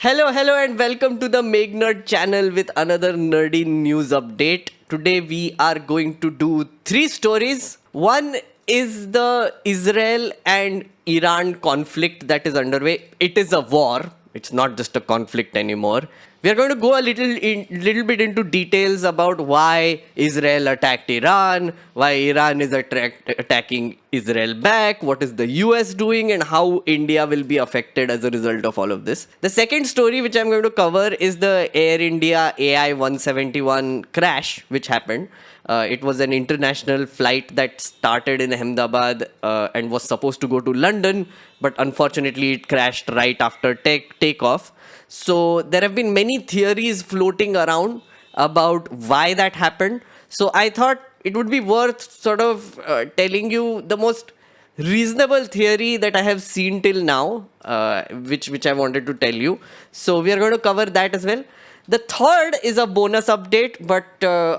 Hello, and welcome to the Make Nerd channel with another nerdy news update. Today, we are going to do three stories. One is the Israel and Iran conflict that is underway. It is a war, it's not just a conflict anymore. We are going to go a little bit into details about why Israel attacked Iran, why Iran is attacking Israel back, what is the US doing, and how India will be affected as a result of all of this. The second story which I'm going to cover is the Air India AI 171 crash which happened. It was an international flight that started in Ahmedabad and was supposed to go to London, but unfortunately it crashed right after takeoff. So there have been many theories floating around about why that happened. So I thought it would be worth sort of telling you the most reasonable theory that I have seen till now, which I wanted to tell you. So we are going to cover that as well. The third is a bonus update, but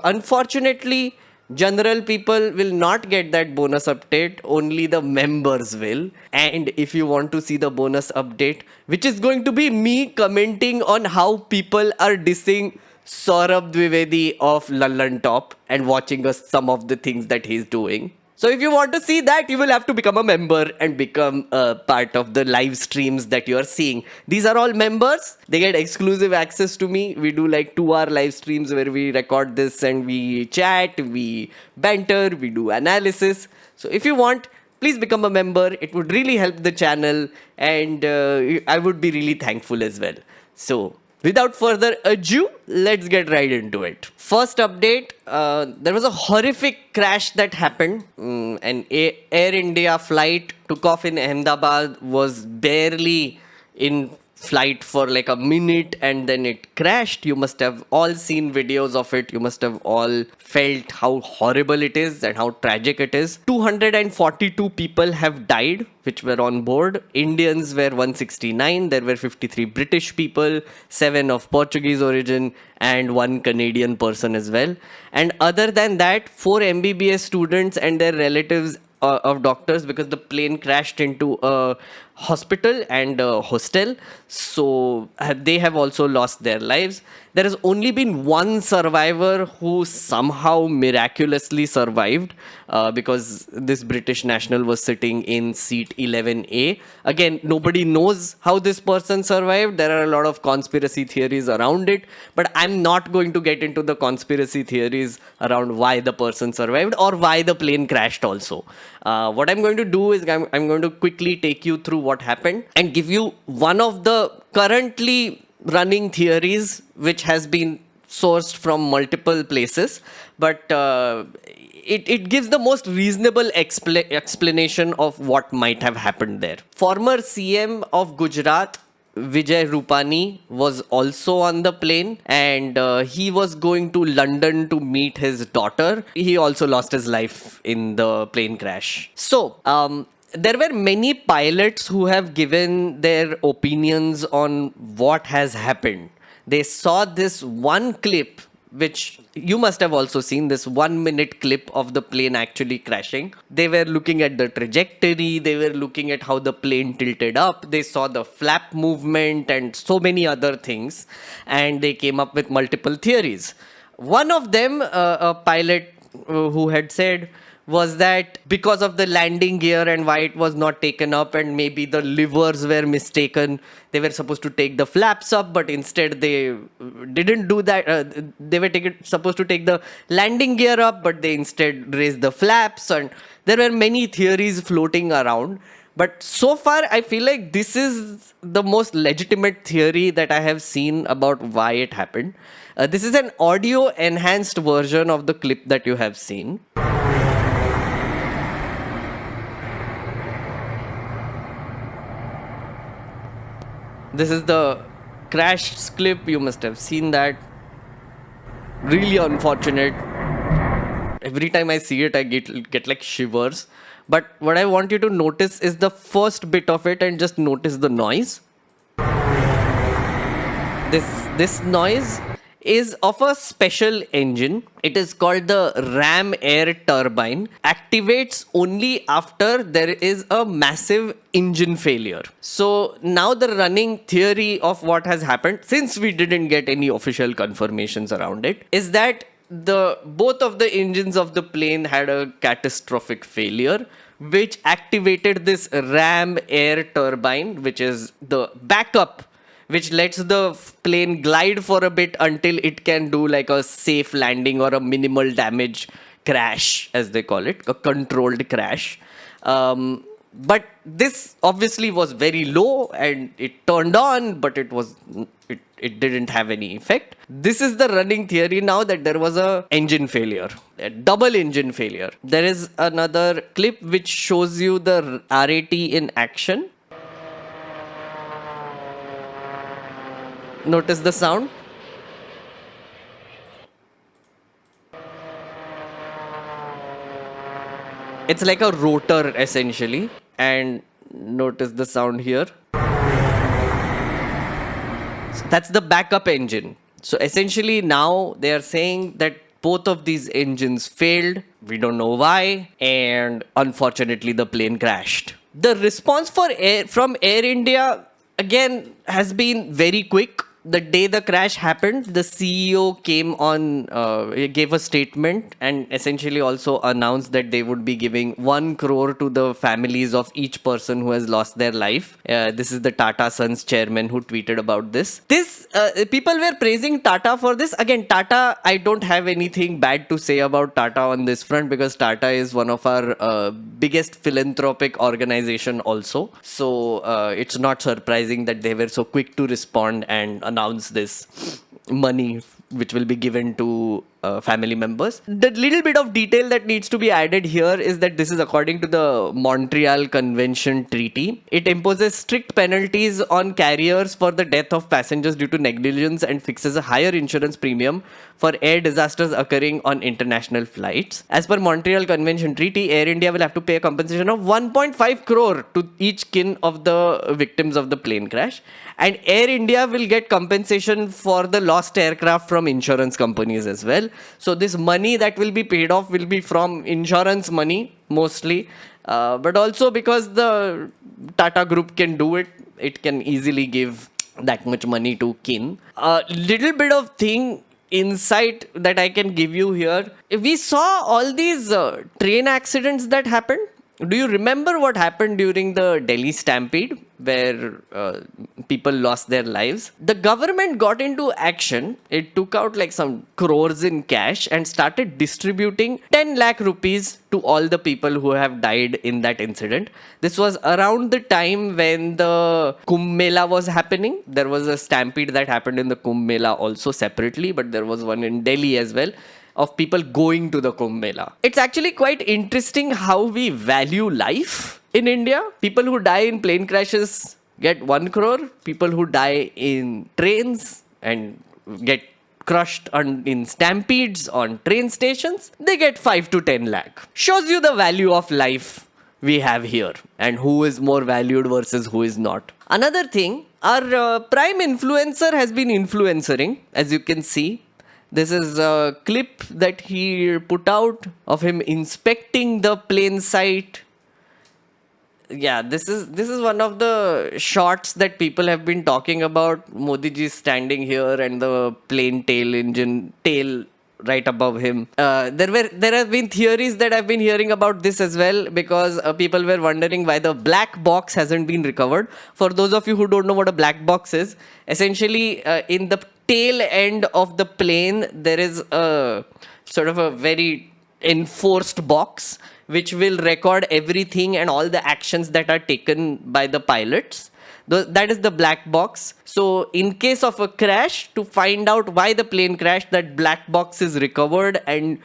unfortunately, general people will not get that bonus update. Only the members will. And if you want to see the bonus update, which is going to be me commenting on how people are dissing Saurabh Dwivedi of Lallan Top and watching some of the things that he's doing. So if you want to see that, you will have to become a member and become a part of the live streams that you are seeing. These are all members. They get exclusive access to me. We do like 2-hour live streams where we record this and we chat, we banter, we do analysis. So if you want, please become a member. It would really help the channel and I would be really thankful as well. So without further ado, let's get right into it. First update, there was a horrific crash that happened. An Air India flight took off in Ahmedabad, was barely in flight for like a minute and then it crashed. You must have all seen videos of it. You must have all felt how horrible it is and how tragic it is. 242 people have died which were on board. Indians were 169. There were 53 British people, 7 of Portuguese origin and 1 Canadian person as well. And other than that, 4 MBBS students and their relatives of doctors, because the plane crashed into a hospital and a hostel, so they have also lost their lives. There has only been one survivor who somehow miraculously survived because this British national was sitting in seat 11A. Again, nobody knows how this person survived. There are a lot of conspiracy theories around it, but I'm not going to get into the conspiracy theories around why the person survived or why the plane crashed also. What I'm going to do is I'm going to quickly take you through what happened and give you one of the currently running theories which has been sourced from multiple places, but it gives the most reasonable explanation of what might have happened there. Former CM of Gujarat, Vijay Rupani, was also on the plane and he was going to London to meet his daughter. He also lost his life in the plane crash. So, there were many pilots who have given their opinions on what has happened. They saw this one clip, which you must have also seen, this 1-minute clip of the plane actually crashing. They were looking at the trajectory, they were looking at how the plane tilted up, they saw the flap movement and so many other things, and they came up with multiple theories. One of them, a pilot who had said, was that because of the landing gear and why it was not taken up, and maybe the levers were mistaken. They were supposed to take the flaps up, but instead they didn't do that. They were supposed to take the landing gear up, but they instead raised the flaps. And there were many theories floating around. But so far, I feel like this is the most legitimate theory that I have seen about why it happened. This is an audio enhanced version of the clip that you have seen. This is the crash clip. You must have seen that. Really unfortunate. Every time I see it, I get like shivers. But what I want you to notice is the first bit of it and just notice the noise. This noise is of a special engine. It is called the ram air turbine. Activates only after there is a massive engine failure. So now the running theory of what has happened, since we didn't get any official confirmations around it, is that the both of the engines of the plane had a catastrophic failure, which activated this ram air turbine, which is the backup, which lets the plane glide for a bit until it can do like a safe landing or a minimal damage crash, as they call it, a controlled crash. But this obviously was very low and it turned on, but it didn't have any effect. This is the running theory now, that there was a engine failure, a double engine failure. There is another clip which shows you the RAT in action. Notice the sound. It's like a rotor essentially, and notice the sound here. So that's the backup engine. So essentially now they are saying that both of these engines failed. We don't know why, and unfortunately the plane crashed. The response from Air India again has been very quick. The day the crash happened, the CEO came on, gave a statement and essentially also announced that they would be giving 1 crore to the families of each person who has lost their life. This is the Tata Sons chairman who tweeted about this. People were praising Tata for this. Again, Tata, I don't have anything bad to say about Tata on this front, because Tata is one of our biggest philanthropic organization also. So it's not surprising that they were so quick to respond and announce this money which will be given to family members. The little bit of detail that needs to be added here is that this is according to the Montreal Convention Treaty. It imposes strict penalties on carriers for the death of passengers due to negligence and fixes a higher insurance premium for air disasters occurring on international flights. As per Montreal Convention Treaty, Air India will have to pay a compensation of 1.5 crore to each kin of the victims of the plane crash. And Air India will get compensation for the lost aircraft from insurance companies as well. So this money that will be paid off will be from insurance money mostly, but also because the Tata Group can do it, it can easily give that much money to kin. A little bit of insight that I can give you here. We saw all these train accidents that happened. Do you remember what happened during the Delhi Stampede, where people lost their lives? The government got into action. It took out like some crores in cash and started distributing 10 lakh rupees to all the people who have died in that incident. This was around the time when the Kumbh Mela was happening. There was a stampede that happened in the Kumbh Mela also separately, but there was one in Delhi as well, of people going to the Kumbh Mela. It's actually quite interesting how we value life in India. People who die in plane crashes get 1 crore. People who die in trains and get crushed in stampedes on train stations, they get 5 to 10 lakh. Shows you the value of life we have here and who is more valued versus who is not. Another thing, our prime influencer has been influencering, as you can see. This is a clip that he put out of him inspecting the plane site. Yeah, this is one of the shots that people have been talking about. Modi ji standing here and the plane tail right above him. There have been theories that I've been hearing about this as well, because people were wondering why the black box hasn't been recovered. For those of you who don't know what a black box is, essentially in the tail end of the plane there is a sort of a very enforced box which will record everything and all the actions that are taken by the pilots. That is the black box. So in case of a crash, to find out why the plane crashed, that black box is recovered and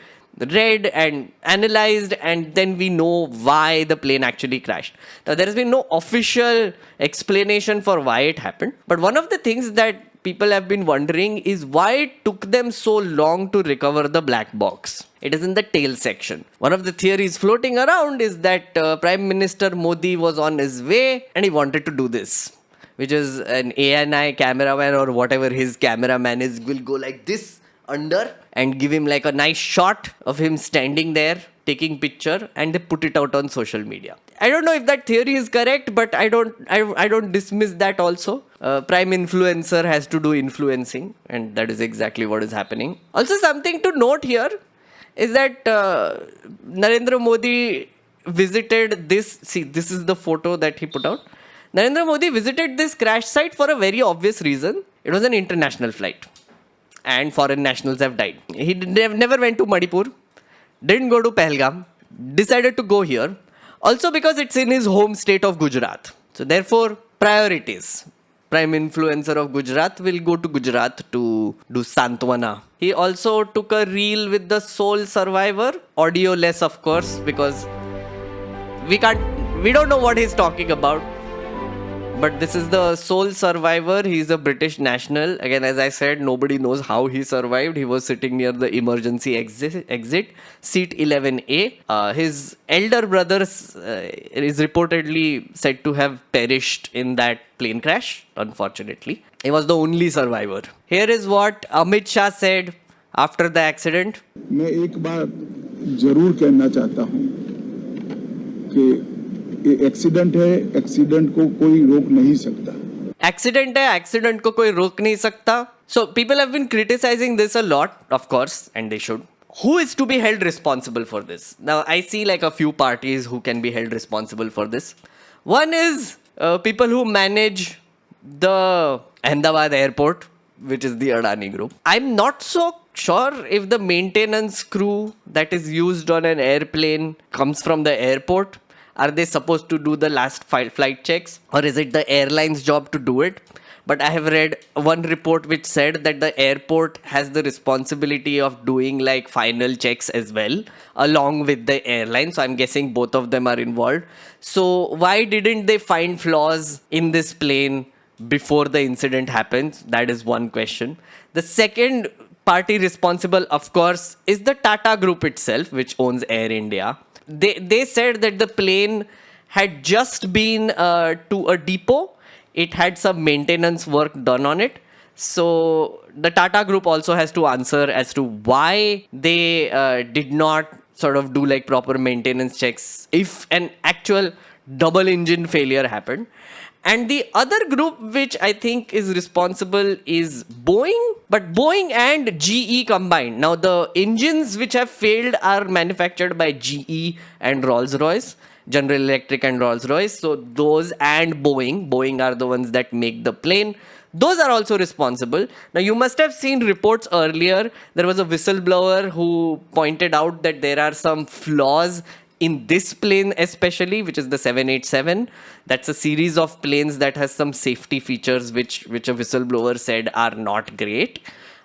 read and analyzed, and then we know why the plane actually crashed. Now, there has been no official explanation for why it happened, but one of the things that people have been wondering is why it took them so long to recover the black box. It is in the tail section. One of the theories floating around is that Prime Minister Modi was on his way and he wanted to do this. which is an ANI cameraman or whatever his cameraman is, will go like this under and give him like a nice shot of him standing there taking picture, and they put it out on social media. I don't know if that theory is correct, but I don't dismiss that also. Prime influencer has to do influencing, and that is exactly what is happening. Also, something to note here is that Narendra Modi visited this. See, this is the photo that he put out. Narendra Modi visited this crash site for a very obvious reason. It was an international flight, and foreign nationals have died. He never went to Manipur, didn't go to Pahalgam, decided to go here. Also because it's in his home state of Gujarat. So therefore, priorities. Prime influencer of Gujarat will go to Gujarat to do Santwana. He also took a reel with the sole survivor. Audio less, of course, because we don't know what he's talking about. But this is the sole survivor. He's a British national. Again, as I said, nobody knows how he survived. He was sitting near the emergency exit, seat 11A. His elder brother is reportedly said to have perished in that plane crash, unfortunately. He was the only survivor. Here is what Amit Shah said after the accident. मैं एक बात जरूर कहना चाहता हूं कि accident है, accident को कोई रोक नहीं सकता. Accident है, accident को कोई रोक नहीं सकता. So people have been criticizing this a lot, of course, and they should. Who is to be held responsible for this? Now I see like a few parties who can be held responsible for this. One is people who manage the Ahmedabad airport, which is the Adani group. I'm not so sure if the maintenance crew that is used on an airplane comes from the airport. Are they supposed to do the last flight checks, or is it the airline's job to do it? But I have read one report which said that the airport has the responsibility of doing like final checks as well, along with the airline. So I'm guessing both of them are involved. So why didn't they find flaws in this plane before the incident happens? That is one question. The second party responsible, of course, is the Tata Group itself, which owns Air India. They said that the plane had just been to a depot. It had some maintenance work done on it. So the Tata Group also has to answer as to why they did not sort of do like proper maintenance checks if an actual double engine failure happened. And the other group which I think is responsible is Boeing, but Boeing and GE combined. Now the engines which have failed are manufactured by GE and Rolls-Royce, General Electric and Rolls-Royce. So those and Boeing are the ones that make the plane. Those are also responsible. Now you must have seen reports earlier. There was a whistleblower who pointed out that there are some flaws in this plane especially, which is the 787. That's a series of planes that has some safety features which a whistleblower said are not great.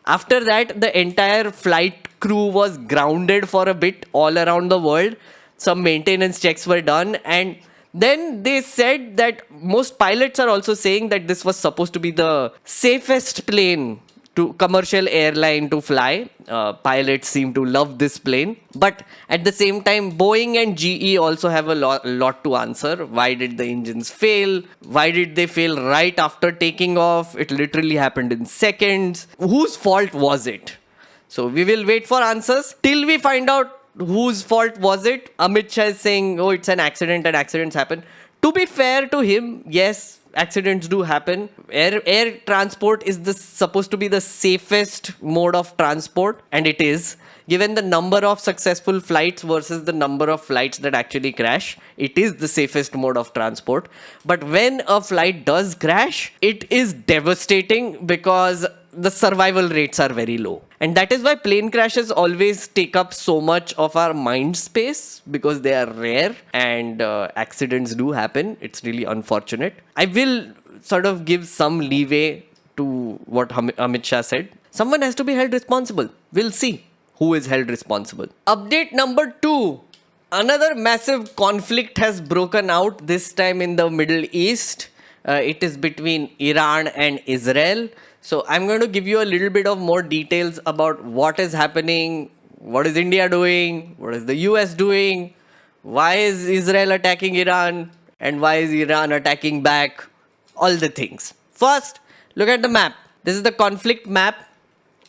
After that, the entire flight crew was grounded for a bit all around the world. Some maintenance checks were done, and then they said that most pilots are also saying that this was supposed to be the safest plane to commercial airline to fly. Pilots seem to love this plane. But at the same time, Boeing and GE also have a lot to answer. Why did the engines fail? Why did they fail right after taking off? It literally happened in seconds. Whose fault was it? So we will wait for answers till we find out whose fault was it. Amit Shah is saying, oh, it's an accident and accidents happen. To be fair to him, yes, accidents do happen. Air transport is supposed to be the safest mode of transport, and it is. Given the number of successful flights versus the number of flights that actually crash, it is the safest mode of transport. But when a flight does crash, it is devastating because the survival rates are very low. And that is why plane crashes always take up so much of our mind space, because they are rare and accidents do happen. It's really unfortunate. I will sort of give some leeway to what Amit Shah said. Someone has to be held responsible. We'll see who is held responsible. Update number 2. Another massive conflict has broken out, this time in the Middle East. It is between Iran and Israel. So I'm going to give you a little bit of more details about what is happening, what is India doing, what is the US doing, why is Israel attacking Iran, and why is Iran attacking back. all the things. First, look at the map. This is the conflict map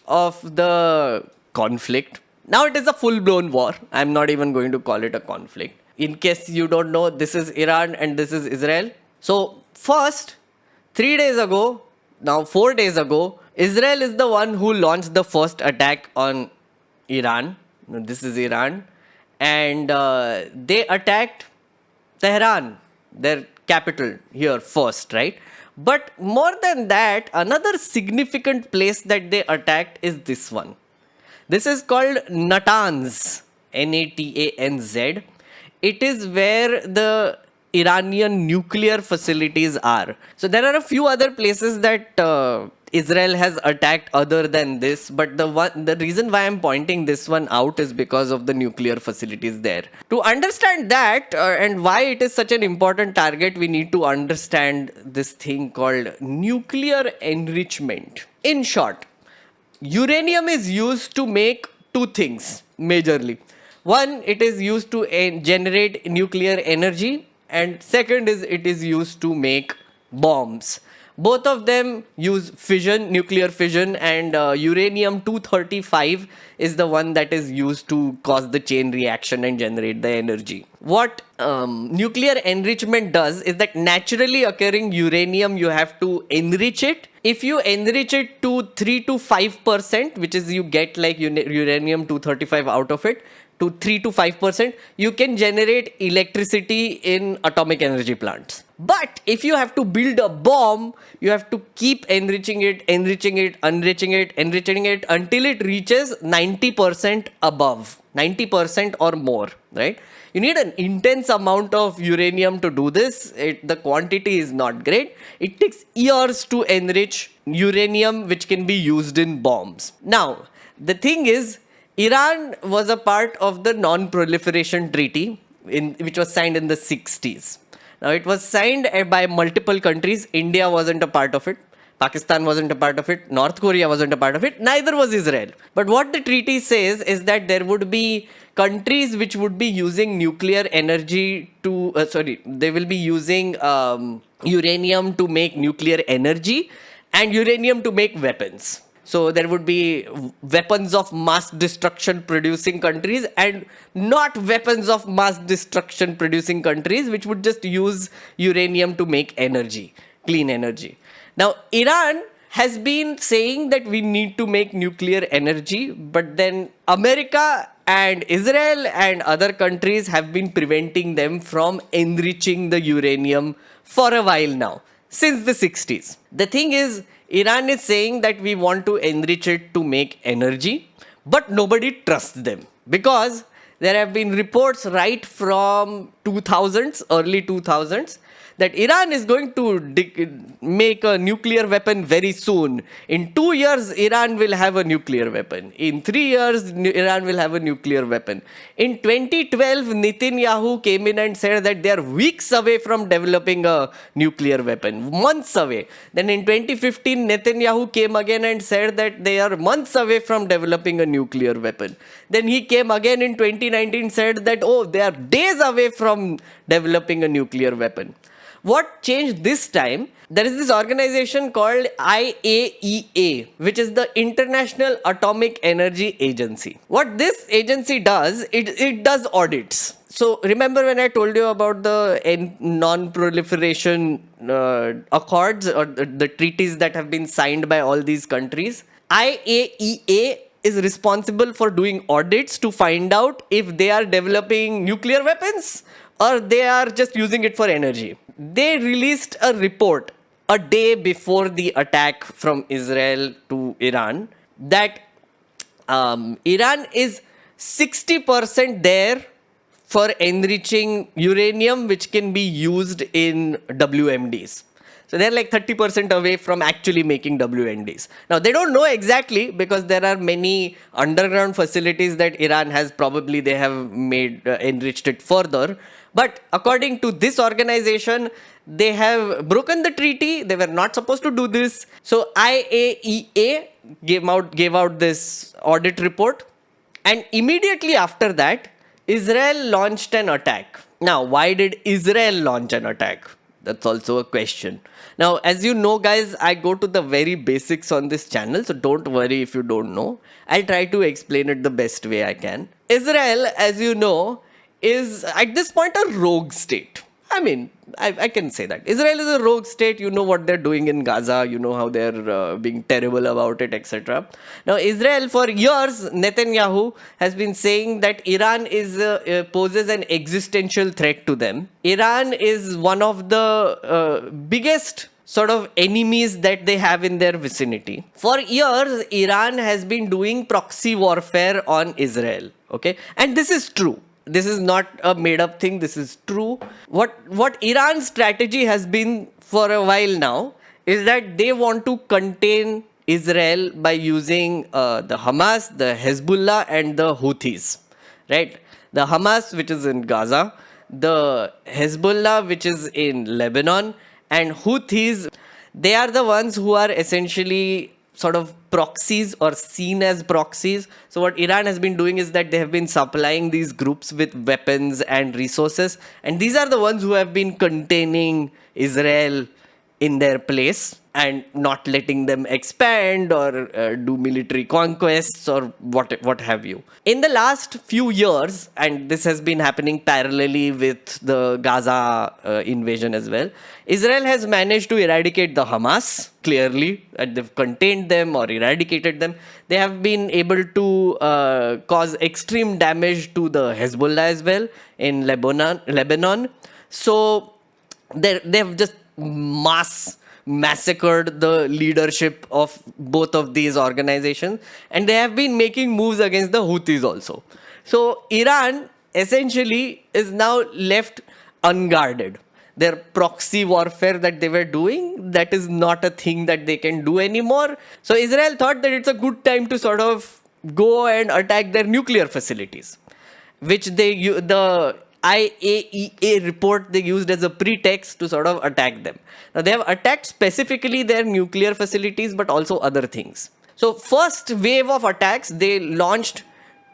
of the conflict. Now it is a full-blown war. I'm not even going to call it a conflict. In case you don't know, this is Iran and this is Israel. So first, 3 days ago, now 4 days ago, Israel is the one who launched the first attack on Iran. This is Iran. And they attacked Tehran, their capital here first, right? But more than that, another significant place that they attacked is this one. This is called Natanz, Natanz. It is where the Iranian nuclear facilities are. So there are a few other places that Israel has attacked other than this, but the reason why I'm pointing this one out is because of the nuclear facilities there. To understand that and why it is such an important target, we need to understand this thing called nuclear enrichment. In short, uranium is used to make two things majorly. One, it is used to generate nuclear energy, and second is it is used to make bombs. Both of them use fission, nuclear fission, and uranium 235 is the one that is used to cause the chain reaction and generate the energy. What nuclear enrichment does is that naturally occurring uranium, you have to enrich it. If you enrich it to 3 to 5%, which is you get like uranium 235 out of it, to 3 to 5%, you can generate electricity in atomic energy plants. But if you have to build a bomb, you have to keep enriching it until it reaches 90% above, 90% or more, right? You need an intense amount of uranium to do this. The quantity is not great. It takes years to enrich uranium, which can be used in bombs. Now, the thing is, Iran was a part of the Non-Proliferation Treaty, which was signed in the 60s. Now, it was signed by multiple countries. India wasn't a part of it. Pakistan wasn't a part of it. North Korea wasn't a part of it. Neither was Israel. But what the treaty says is that there would be countries which would be using nuclear energy to, they will be using uranium to make nuclear energy and uranium to make weapons. So there would be weapons of mass destruction producing countries and not weapons of mass destruction producing countries, which would just use uranium to make energy, clean energy. Now, Iran has been saying that we need to make nuclear energy, but then America and Israel and other countries have been preventing them from enriching the uranium for a while now, since the 60s. The thing is, Iran is saying that we want to enrich it to make energy, but nobody trusts them because there have been reports right from 2000s, early 2000s, that Iran is going to make a nuclear weapon very soon. In 2 years, Iran will have a nuclear weapon. In 3 years, Iran will have a nuclear weapon. In 2012, Netanyahu came in and said that they are weeks away from developing a nuclear weapon, months away. Then in 2015, Netanyahu came again and said that they are months away from developing a nuclear weapon. Then he came again in 2019 said that, oh, they are days away from developing a nuclear weapon. What changed this time? There is this organization called IAEA, which is the International Atomic Energy Agency. What this agency does, it does audits. So remember when I told you about the non-proliferation accords or the treaties that have been signed by all these countries? IAEA is responsible for doing audits to find out if they are developing nuclear weapons or they are just using it for energy. They released a report a day before the attack from Israel to Iran that Iran is 60% there for enriching uranium, which can be used in WMDs. So they're like 30% away from actually making WMDs. Now, they don't know exactly because there are many underground facilities that Iran has probably, they have made, enriched it further. But according to this organization, they have broken the treaty. They were not supposed to do this. So IAEA gave out this audit report. And immediately after that, Israel launched an attack. Now, why did Israel launch an attack? That's also a question. Now, as you know, guys, I go to the very basics on this channel, so don't worry if you don't know. I'll try to explain it the best way I can. Israel, as you know, is at this point a rogue state. I mean, I can say that. Israel is a rogue state. You know what they're doing in Gaza. You know how they're being terrible about it, etc. Now, Israel, for years, Netanyahu has been saying that Iran poses an existential threat to them. Iran is one of the biggest sort of enemies that they have in their vicinity. For years, Iran has been doing proxy warfare on Israel. Okay, and this is true. This is not a made up thing. This is true. What Iran's strategy has been for a while now is that they want to contain Israel by using the Hamas, the Hezbollah, and the Houthis. Right? The Hamas, which is in Gaza, the Hezbollah, which is in Lebanon, and Houthis, they are the ones who are essentially sort of proxies or seen as proxies. So what Iran has been doing is that they have been supplying these groups with weapons and resources, and these are the ones who have been containing Israel in their place and not letting them expand or do military conquests or what have you. In the last few years, and this has been happening parallelly with the Gaza invasion as well, Israel has managed to eradicate the Hamas clearly, and they've contained them or eradicated them. They have been able to cause extreme damage to the Hezbollah as well in Lebanon. So they've just massacred the leadership of both of these organizations, and they have been making moves against the Houthis also. So Iran essentially is now left unguarded. Their proxy warfare that they were doing, that is not a thing that they can do anymore. So Israel thought that it's a good time to sort of go and attack their nuclear facilities, which the IAEA report they used as a pretext to sort of attack them. Now they have attacked specifically their nuclear facilities, but also other things. So first wave of attacks, they launched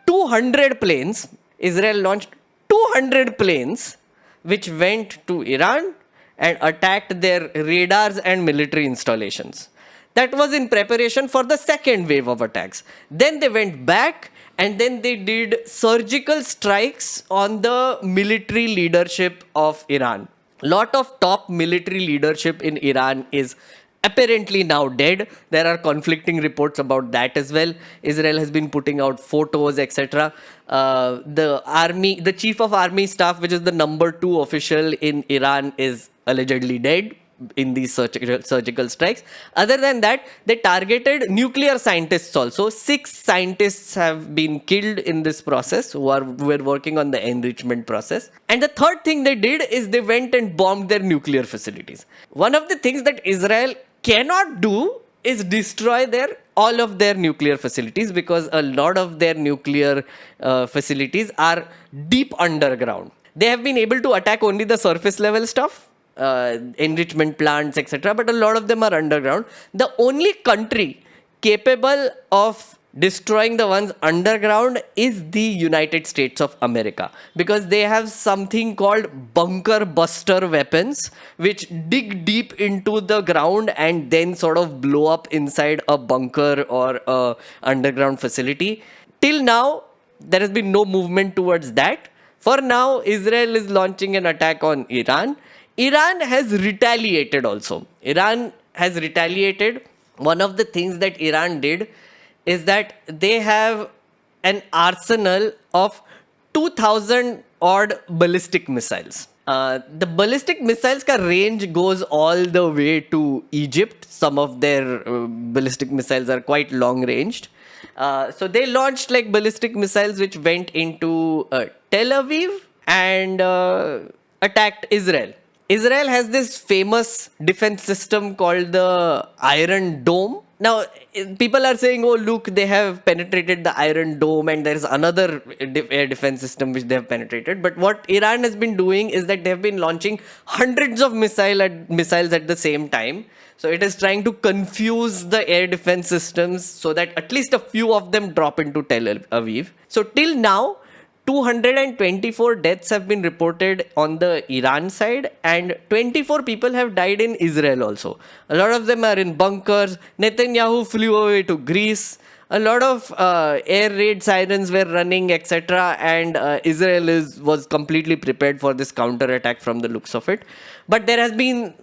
200 planes. Israel launched 200 planes, which went to Iran and attacked their radars and military installations. That was in preparation for the second wave of attacks. Then they went back and then they did surgical strikes on the military leadership of Iran. Lot of top military leadership in Iran is apparently now dead. There are conflicting reports about that as well. Israel has been putting out photos, etc. The chief of army staff, which is the number 2 official in Iran, is allegedly dead in these surgical strikes. Other than that, they targeted nuclear scientists also. 6 scientists have been killed in this process who were working on the enrichment process. And the third thing they did is they went and bombed their nuclear facilities. One of the things that Israel cannot do is destroy all of their nuclear facilities, because a lot of their nuclear facilities are deep underground. They have been able to attack only the surface level stuff, enrichment plants, etc. But a lot of them are underground. The only country capable of destroying the ones underground is the United States of America, because they have something called bunker buster weapons, which dig deep into the ground and then sort of blow up inside a bunker or a underground facility. Till now, there has been no movement towards that. For now, Israel is launching an attack on Iran. Iran has retaliated also. Iran has retaliated. One of the things that Iran did is that they have an arsenal of 2,000 odd ballistic missiles. The ballistic missiles ka range goes all the way to Egypt. Some of their ballistic missiles are quite long ranged. So they launched like ballistic missiles which went into Tel Aviv and attacked Israel. Israel has this famous defense system called the Iron Dome. Now, people are saying, oh, look, they have penetrated the Iron Dome and there is another air defense system which they have penetrated. But what Iran has been doing is that they have been launching hundreds of missiles at the same time. So it is trying to confuse the air defense systems so that at least a few of them drop into Tel Aviv. So till now, 224 deaths have been reported on the Iran side, and 24 people have died in Israel also. A lot of them are in bunkers. Netanyahu flew away to Greece. A lot of air raid sirens were running, etc. And Israel was completely prepared for this counter attack from the looks of it. But there has been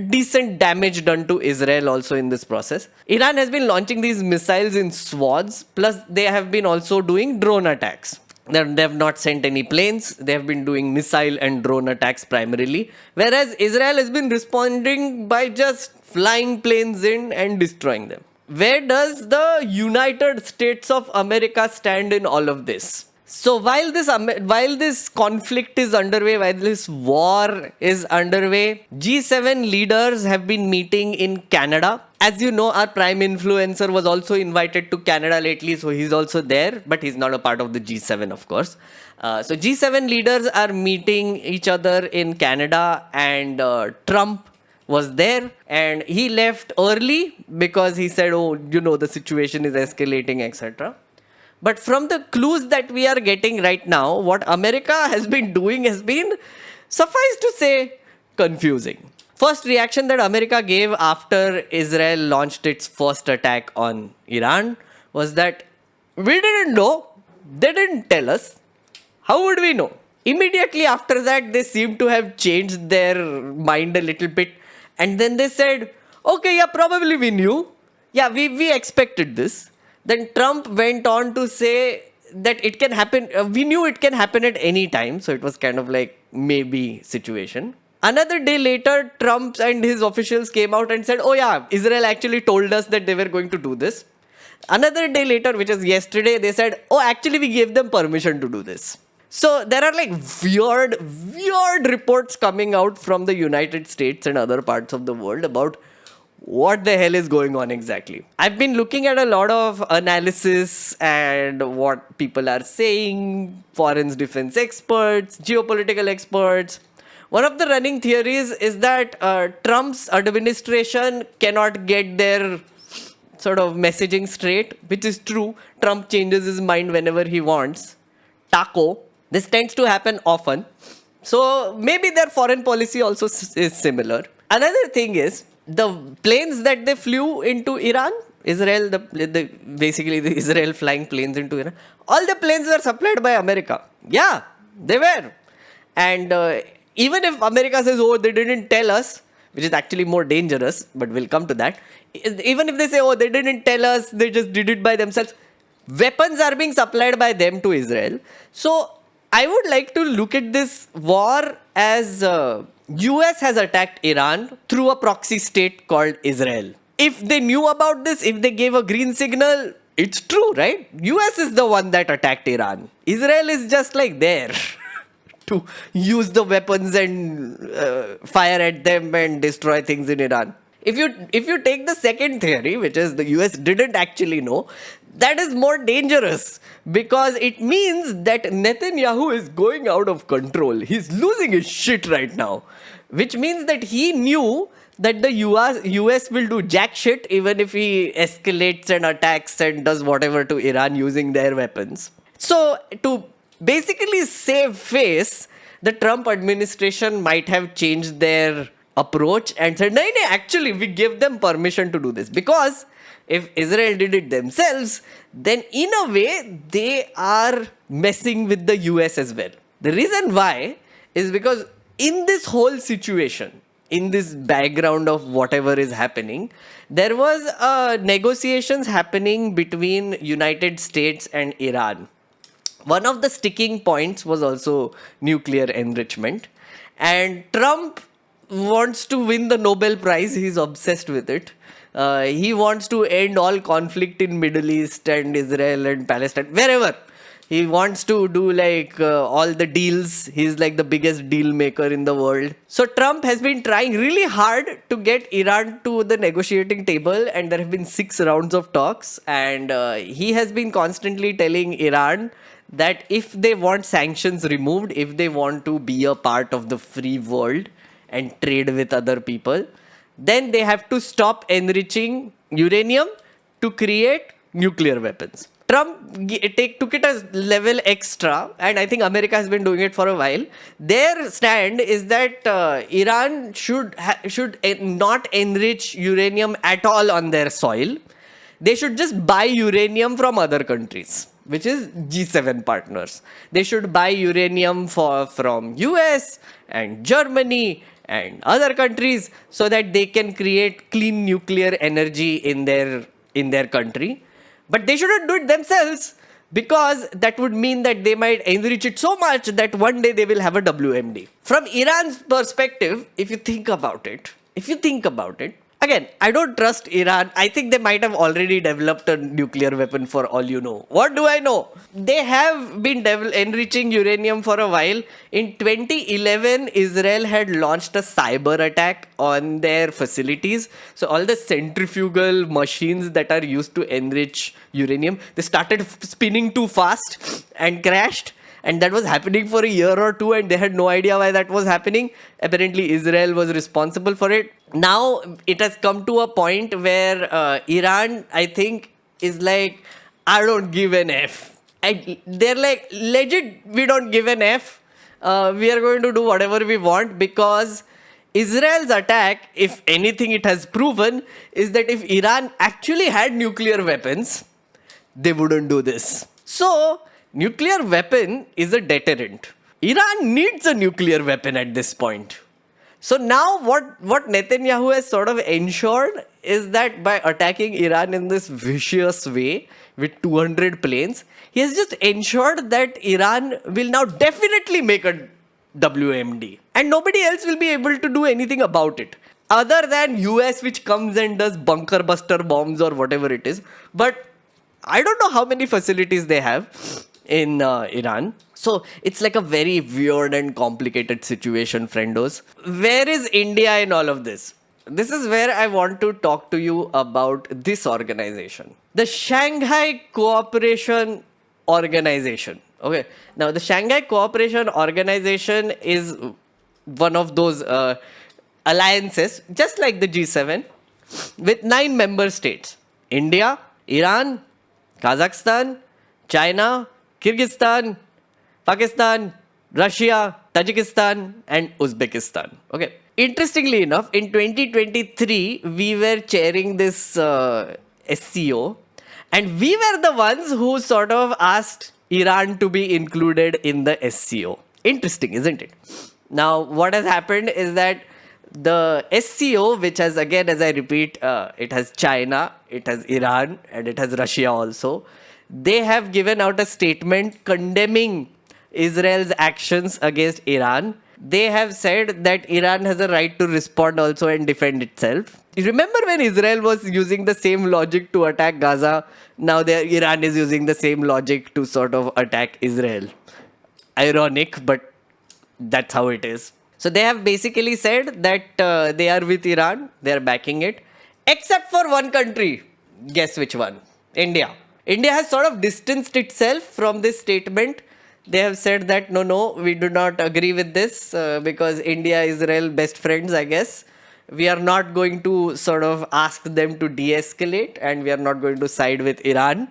decent damage done to Israel also in this process. Iran has been launching these missiles in swaths, plus they have been also doing drone attacks. They have not sent any planes. They have been doing missile and drone attacks primarily. Whereas Israel has been responding by just flying planes in and destroying them. Where does the United States of America stand in all of this? So while this conflict is underway, while this war is underway, G7 leaders have been meeting in Canada. As you know, our prime influencer was also invited to Canada lately, so he's also there, but he's not a part of the G7, of course. So G7 leaders are meeting each other in Canada, and Trump was there, and he left early because he said, oh, you know, the situation is escalating, etc. But from the clues that we are getting right now, what America has been doing has been, suffice to say, confusing. First reaction that America gave after Israel launched its first attack on Iran was that we didn't know, they didn't tell us, how would we know? Immediately after that, they seem to have changed their mind a little bit, and then they said, okay, yeah, probably we knew. Yeah, we expected this. Then Trump went on to say that it can happen. We knew it can happen at any time. So it was kind of like maybe situation. Another day later, Trump and his officials came out and said, oh yeah, Israel actually told us that they were going to do this. Another day later, which is yesterday, they said, oh, actually we gave them permission to do this. So there are like weird reports coming out from the United States and other parts of the world about what the hell is going on exactly. I've been looking at a lot of analysis and what people are saying, foreign defense experts, geopolitical experts. One of the running theories is that Trump's administration cannot get their sort of messaging straight, which is true. Trump changes his mind whenever he wants. Taco. This tends to happen often. So maybe their foreign policy also is similar. Another thing is, the planes that they flew into Iran, Israel, basically the Israel flying planes into Iran, all the planes were supplied by America. Yeah, they were. And even if America says, oh, they didn't tell us, which is actually more dangerous, but we'll come to that. Even if they say, oh, they didn't tell us, they just did it by themselves, weapons are being supplied by them to Israel. So I would like to look at this war as US has attacked Iran through a proxy state called Israel. If they knew about this, if they gave a green signal, it's true, right? US is the one that attacked Iran. Israel is just like there to use the weapons and fire at them and destroy things in Iran. If you take the second theory, which is the US didn't actually know, that is more dangerous because it means that Netanyahu is going out of control. He's losing his shit right now, which means that he knew that the US will do jack shit even if he escalates and attacks and does whatever to Iran using their weapons. So to basically save face, the Trump administration might have changed their approach and said, no, actually we give them permission to do this, because if Israel did it themselves, then in a way they are messing with the US as well. The reason why is because in this whole situation, in this background of whatever is happening, there was negotiations happening between United States and Iran. One of the sticking points was also nuclear enrichment, and Trump wants to win the Nobel Prize. He's obsessed with it. He wants to end all conflict in Middle East and Israel and Palestine, wherever. He wants to do like all the deals. He's like the biggest deal maker in the world. So Trump has been trying really hard to get Iran to the negotiating table, and there have been 6 rounds of talks, and he has been constantly telling Iran that if they want sanctions removed, if they want to be a part of the free world and trade with other people, then they have to stop enriching uranium to create nuclear weapons. took it a level extra, and I think America has been doing it for a while. Their stand is that Iran should not enrich uranium at all on their soil. They should just buy uranium from other countries, which is G7 partners. They should buy uranium from US and Germany and other countries so that they can create clean nuclear energy in their country. But they shouldn't do it themselves, because that would mean that they might enrich it so much that one day they will have a WMD. From Iran's perspective, if you think about it, again, I don't trust Iran. I think they might have already developed a nuclear weapon for all you know. What do I know? They have been enriching uranium for a while. In 2011, Israel had launched a cyber attack on their facilities. So all the centrifugal machines that are used to enrich uranium, they started spinning too fast and crashed. And that was happening for a year or two, and they had no idea why that was happening. Apparently, Israel was responsible for it. Now, it has come to a point where Iran, I think, is like, I don't give an F. And they're like, legit, we don't give an F. We are going to do whatever we want, because Israel's attack, if anything it has proven, is that if Iran actually had nuclear weapons, they wouldn't do this. So, nuclear weapon is a deterrent. Iran needs a nuclear weapon at this point. So now what Netanyahu has sort of ensured is that by attacking Iran in this vicious way with 200 planes, he has just ensured that Iran will now definitely make a WMD. And nobody else will be able to do anything about it. Other than US, which comes and does bunker buster bombs or whatever it is. But I don't know how many facilities they have in Iran. So it's like a very weird and complicated situation, friendos. Where is India in all of this? This is where I want to talk to you about this organization. The Shanghai Cooperation Organization. Okay. Now, the Shanghai Cooperation Organization is one of those alliances, just like the G7, with 9 member states. India, Iran, Kazakhstan, China, Kyrgyzstan, Pakistan, Russia, Tajikistan, and Uzbekistan. Okay. Interestingly enough, in 2023, we were chairing this SCO, and we were the ones who sort of asked Iran to be included in the SCO. Interesting, isn't it? Now, what has happened is that the SCO, which has, again, as I repeat, it has China, it has Iran, and it has Russia also. They have given out a statement condemning Israel's actions against Iran. They have said that Iran has a right to respond also and defend itself. You remember when Israel was using the same logic to attack Gaza? Now Iran is using the same logic to sort of attack Israel. Ironic, but that's how it is. So they have basically said that they are with Iran, they are backing it, except for one country. Guess which one? India. India has sort of distanced itself from this statement. They have said that no, we do not agree with this because India, Israel, best friends, I guess. We are not going to sort of ask them to de-escalate, and we are not going to side with Iran.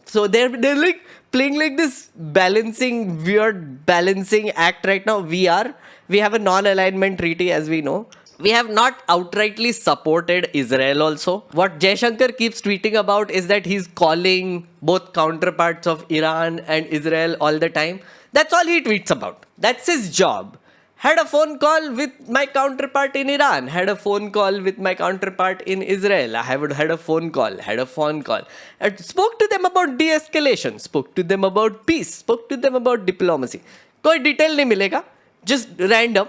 So they're like playing like this weird balancing act right now. We have a non-alignment treaty, as we know. We have not outrightly supported Israel also. What Jaishankar keeps tweeting about is that he's calling both counterparts of Iran and Israel all the time. That's all he tweets about. That's his job. Had a phone call with my counterpart in Iran. Had a phone call with my counterpart in Israel. I have had a phone call. I spoke to them about de-escalation. Spoke to them about peace. Spoke to them about diplomacy. कोई detail नहीं मिलेगा. Just random.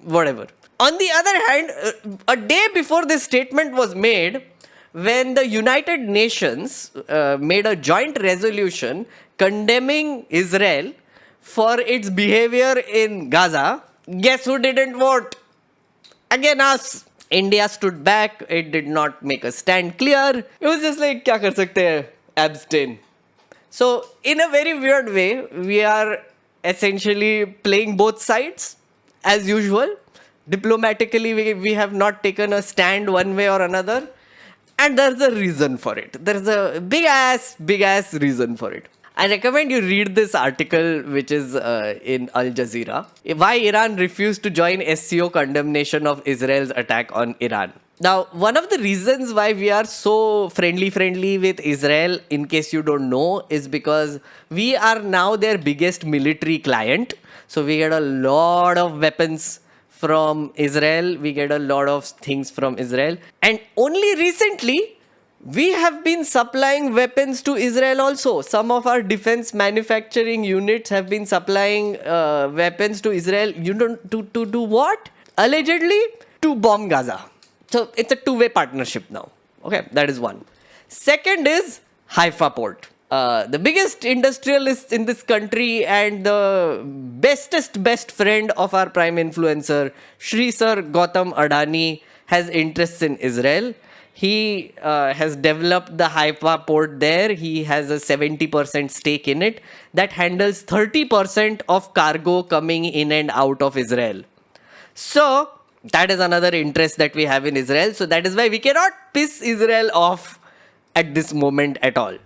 Whatever. On the other hand, a day before this statement was made, when the United Nations made a joint resolution condemning Israel for its behavior in Gaza, guess who didn't vote? Again, us. India stood back. It did not make a stand clear. It was just like, kya kar sakte hai? Abstain. So, in a very weird way, we are essentially playing both sides as usual. Diplomatically, we have not taken a stand one way or another. And there's a reason for it. There's a big ass reason for it. I recommend you read this article, which is in Al Jazeera. Why Iran refused to join SCO condemnation of Israel's attack on Iran. Now, one of the reasons why we are so friendly with Israel, in case you don't know, is because we are now their biggest military client. So we get a lot of weapons from Israel. We get a lot of things from Israel. And only recently, we have been supplying weapons to Israel also. Some of our defense manufacturing units have been supplying weapons to Israel. You know, to do what? Allegedly, to bomb Gaza. So it's a two-way partnership now. Okay, that is one. Second is Haifa port. The biggest industrialist in this country and the best friend of our prime influencer, Shri Sir Gautam Adani, has interests in Israel. He has developed the Haifa port there. He has a 70% stake in it that handles 30% of cargo coming in and out of Israel. So that is another interest that we have in Israel. So that is why we cannot piss Israel off at this moment at all.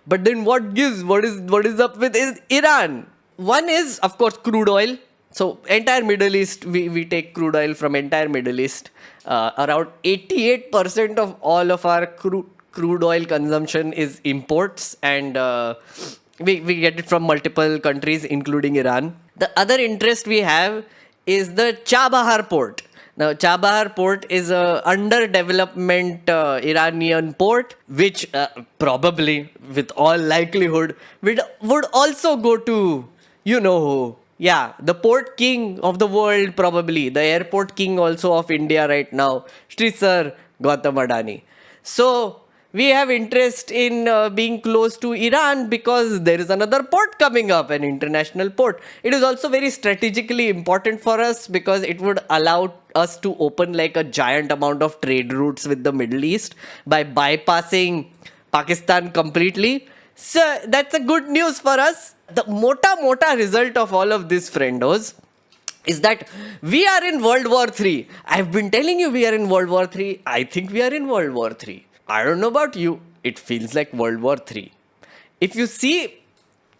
But then what gives? What is up with Iran? One is, of course, crude oil. So entire Middle East, we take crude oil from entire Middle East. Around 88% of all of our crude oil consumption is imports, and we get it from multiple countries, including Iran. The other interest we have is the Chabahar port. Now, Chabahar port is a underdevelopment Iranian port, which probably, with all likelihood, would also go to, you know who. Yeah, the port king of the world, probably. The airport king also of India right now, Shri Sir Gautam Adani. So, we have interest in being close to Iran because there is another port coming up, an international port. It is also very strategically important for us because it would allow us to open like a giant amount of trade routes with the Middle East by bypassing Pakistan completely. So that's a good news for us. The mota result of all of this, friendos, is that we are in World War III. I've been telling you we are in World War III. I think we are in World War III. I don't know about you. It feels like World War III. If you see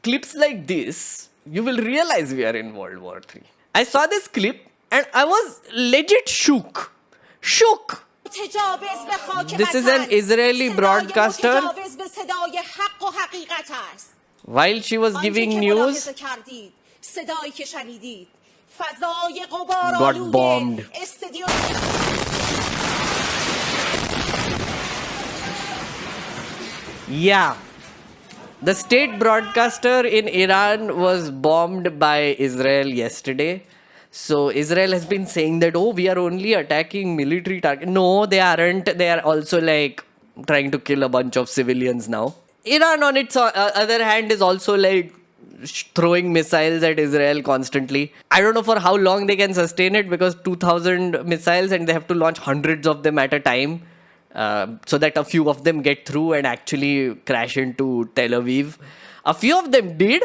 clips like this, you will realize we are in World War III. I saw this clip and I was legit shook. Shook. This is an Israeli broadcaster. While she was giving news, got bombed. Yeah. The state broadcaster in Iran was bombed by Israel yesterday. So Israel has been saying that, oh, we are only attacking military targets. No, they aren't. They are also like trying to kill a bunch of civilians now. Iran, on its other hand, is also like throwing missiles at Israel constantly. I don't know for how long they can sustain it because 2,000 missiles and they have to launch hundreds of them at a time. So that a few of them get through and actually crash into Tel Aviv. A few of them did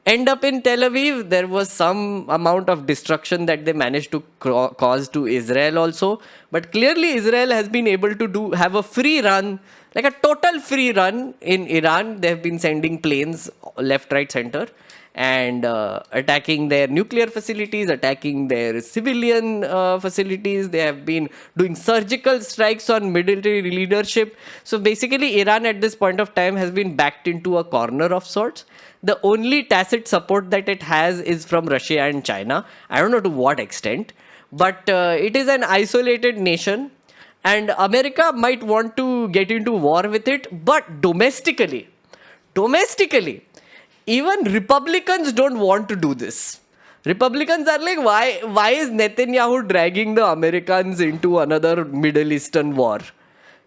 end up in Tel Aviv. There was some amount of destruction that they managed to cause to Israel also. But clearly Israel has been able to have a free run, like a total free run in Iran. They have been sending planes left, right, center and attacking their nuclear facilities, attacking their civilian facilities. They have been doing surgical strikes on military leadership. So basically, Iran at this point of time has been backed into a corner of sorts. The only tacit support that it has is from Russia and China. I don't know to what extent, but it is an isolated nation. And America might want to get into war with it, but domestically, even Republicans don't want to do this. Republicans are like, why is Netanyahu dragging the Americans into another Middle Eastern war?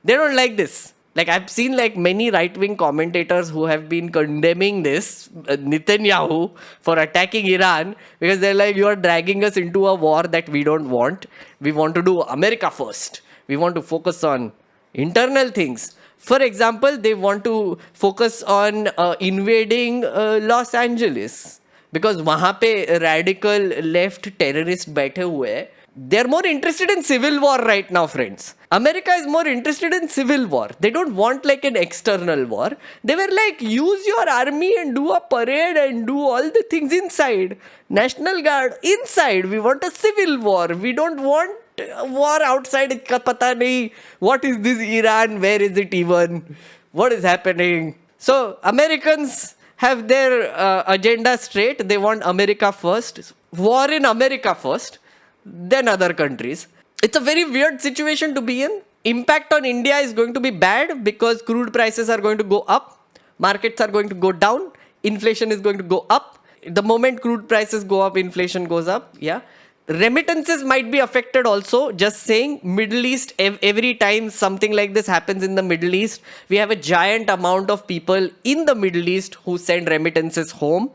They don't like this. Like, I've seen like many right-wing commentators who have been condemning this, Netanyahu, for attacking Iran because they're like, you are dragging us into a war that we don't want. We want to do America first. We want to focus on internal things. For example, they want to focus on invading Los Angeles because वहाँ पे radical left terrorist बैठे हुए हैं. They're more interested in civil war right now, friends. America is more interested in civil war. They don't want like an external war. They were like, use your army and do a parade and do all the things inside. National Guard inside. We want a civil war. We don't want a war outside. Iska pata nahi. What is this Iran? Where is it even? What is happening? So Americans have their agenda straight. They want America first. War in America first, then other countries. It's a very weird situation to be in. Impact on India is going to be bad because crude prices are going to go up, markets are going to go down, inflation is going to go up. The moment crude prices go up, inflation goes up. Yeah. Remittances might be affected also. Just saying, Middle East, every time something like this happens in the Middle East, we have a giant amount of people in the Middle East who send remittances home,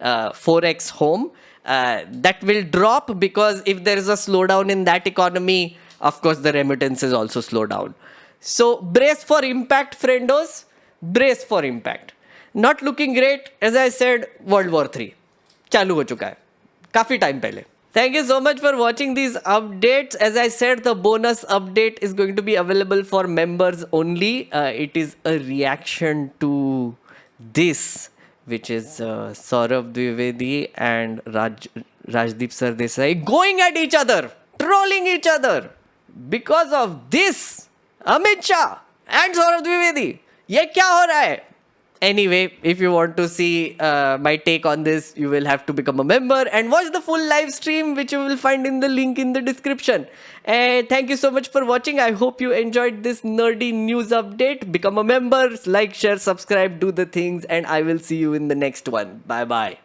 forex home. That will drop because if there is a slowdown in that economy, of course the remittances also slow down. So brace for impact, friendos. Brace for impact. Not looking great. As I said, World War III चालू हो चुका है काफी time पहले. Thank you so much for watching these updates. As I said, the bonus update is going to be available for members only. It is a reaction to this, which is Saurav Dwivedi and Rajdeep Sardesai going at each other, trolling each other. Because of this, Amit Shah and Saurav Dwivedi. ये क्या हो रहा है? Anyway, if you want to see my take on this, you will have to become a member and watch the full live stream, which you will find in the link in the description. And thank you so much for watching. I hope you enjoyed this nerdy news update. Become a member, like, share, subscribe, do the things, and I will see you in the next one. Bye bye.